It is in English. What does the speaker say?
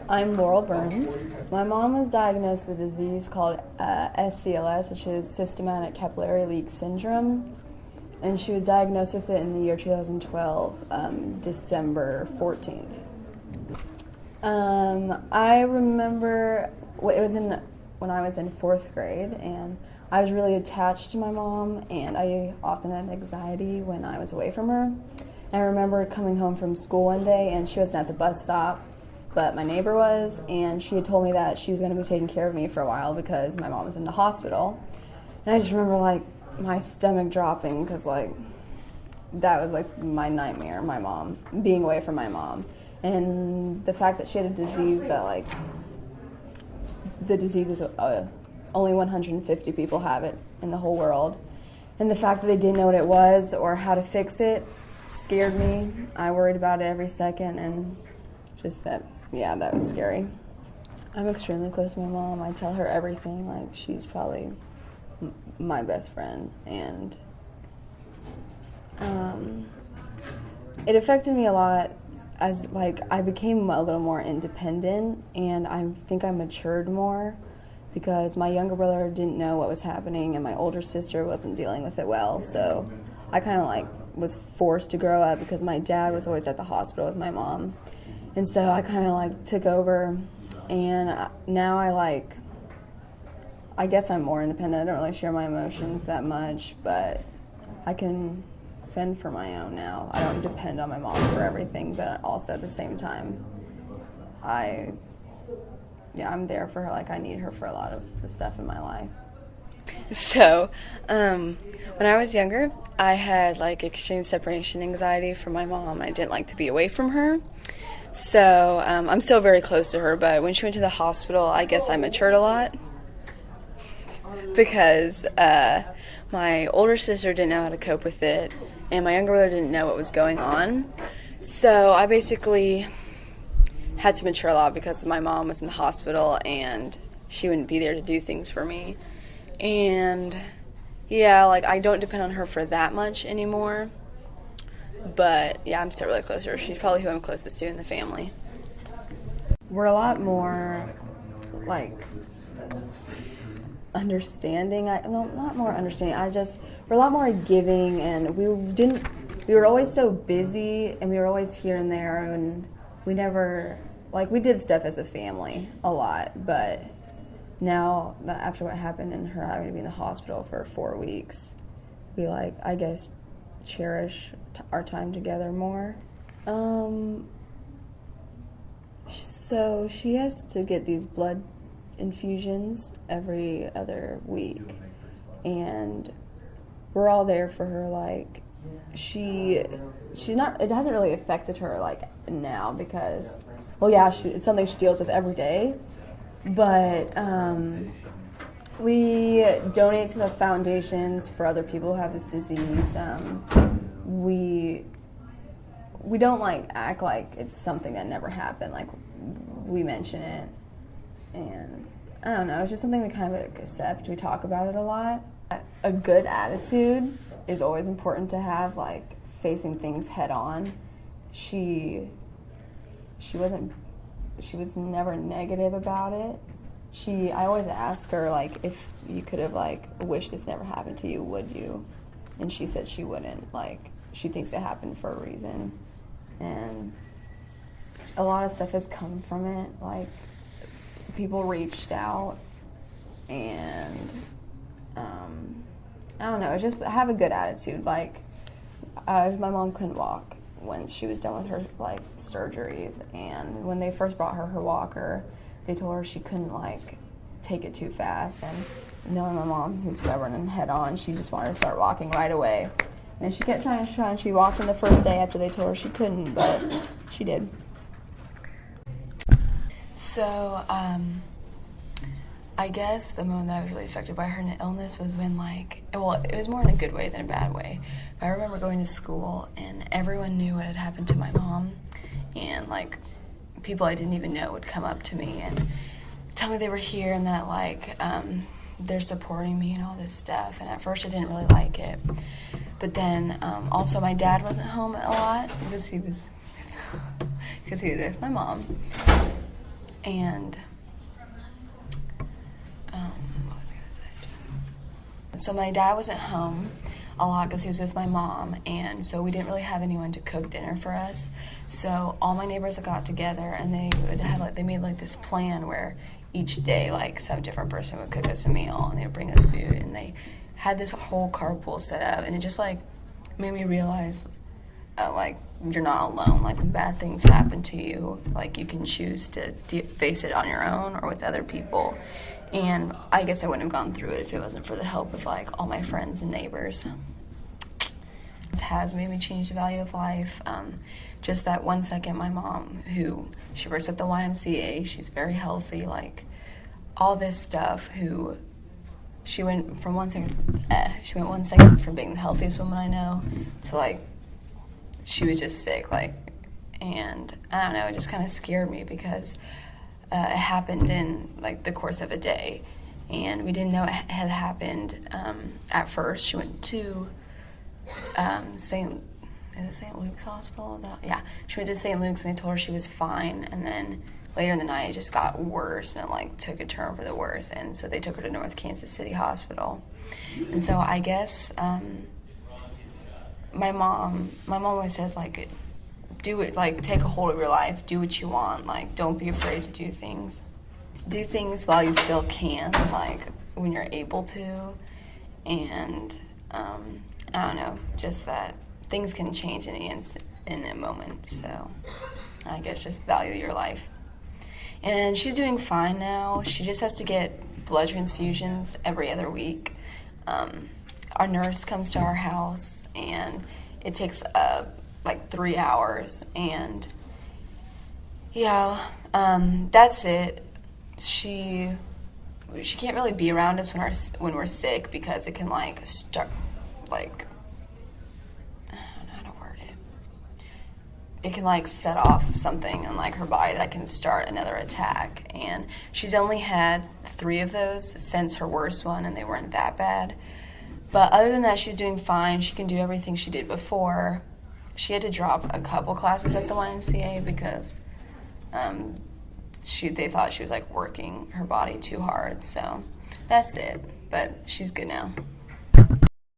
I'm Laurel Burns. My mom was diagnosed with a disease called SCLS, which is systematic capillary leak syndrome, and she was diagnosed with it in the year 2012, December 14th. I remember it was when I was in 4th grade, and I was really attached to my mom, and I often had anxiety when I was away from her. And I remember coming home from school one day, and she wasn't at the bus stop, but my neighbor was, and she had told me that she was going to be taking care of me for a while because my mom was in the hospital. And I just remember, my stomach dropping because, that was, my nightmare, my mom, being away from my mom. And the fact that she had a disease that, the disease is only 150 people have it in the whole world. And the fact that they didn't know what it was or how to fix it scared me. I worried about it every second, and just that was scary. I'm extremely close to my mom. I tell her everything. She's probably my best friend. And it affected me a lot as, I became a little more independent, and I think I matured more because my younger brother didn't know what was happening, and my older sister wasn't dealing with it well. So I kind of, was forced to grow up because my dad was always at the hospital with my mom. And so I kind of took over, and now I guess I'm more independent. I don't really share my emotions that much, but I can fend for my own now. I don't depend on my mom for everything, but also at the same time, I'm there for her. I need her for a lot of the stuff in my life. So, when I was younger, I had extreme separation anxiety from my mom. I didn't like to be away from her. So, I'm still very close to her, but when she went to the hospital, I guess I matured a lot because my older sister didn't know how to cope with it, and my younger brother didn't know what was going on. So I basically had to mature a lot because my mom was in the hospital and she wouldn't be there to do things for me. And I don't depend on her for that much anymore. But I'm still really close to her. She's probably who I'm closest to in the family. We're a lot more understanding. Not more understanding. We're a lot more giving, and we were always so busy, and we were always here and there, and we never, we did stuff as a family a lot, but now, after what happened and her having to be in the hospital for 4 weeks, we, I guess, cherish our time together more. So she has to get these blood infusions every other week, and we're all there for her. She's not, it hasn't really affected her now because, it's something she deals with every day, but we donate to the foundations for other people who have this disease. We don't act like it's something that never happened. We mention it, and I don't know, it's just something we kind of accept. We talk about it a lot. A good attitude is always important to have, facing things head on. She was never negative about it. I always ask her, if you could have, wished this never happened to you, would you? And she said she wouldn't. She thinks it happened for a reason. And a lot of stuff has come from it. People reached out, and, I don't know, just have a good attitude. My mom couldn't walk when she was done with her, surgeries, and when they first brought her walker, they told her she couldn't, take it too fast, and knowing my mom, who's stubborn and head-on, she just wanted to start walking right away. And she kept trying, and she walked in the first day after they told her she couldn't, but she did. So, I guess the moment that I was really affected by her illness was when, it was more in a good way than a bad way. But I remember going to school, and everyone knew what had happened to my mom, and, people I didn't even know would come up to me and tell me they were here and that, they're supporting me and all this stuff. And at first I didn't really like it. But then, also my dad wasn't home a lot because he was with my mom. And what was I gonna say? So my dad wasn't home a lot because he was with my mom, and so we didn't really have anyone to cook dinner for us. So all my neighbors got together, and they made like this plan where each day like some different person would cook us a meal, and they would bring us food, and they had this whole carpool set up, and it just like made me realize like you're not alone. Like when bad things happen to you, like you can choose to face it on your own or with other people. And I guess I wouldn't have gone through it if it wasn't for the help of like all my friends and neighbors. It has made me change the value of life. Just that 1 second, my mom, she works at the YMCA, she's very healthy, like all this stuff, she went 1 second from being the healthiest woman I know to like, she was just sick, like, and I don't know, it just kind of scared me because it happened in like the course of a day, and we didn't know it had happened at first. She went to St. Luke's Hospital? Yeah, she went to St. Luke's, and they told her she was fine, and then later in the night it just got worse, and it like took a turn for the worse, and so they took her to North Kansas City Hospital. And so I guess my mom always says like, do it, like take a hold of your life, do what you want, like don't be afraid to do things while you still can, like when you're able to. And I don't know, just that things can change in a moment, so I guess just value your life. And she's doing fine now. She just has to get blood transfusions every other week. Our nurse comes to our house, and it takes like 3 hours, and yeah, that's it. She can't really be around us when we're sick because it can like start like, I don't know how to word it. It can like set off something in like her body that can start another attack, and she's only had 3 of those since her worst one, and they weren't that bad. But other than that, she's doing fine. She can do everything she did before. She had to drop a couple classes at the YMCA because they thought she was like working her body too hard. So that's it. But she's good now.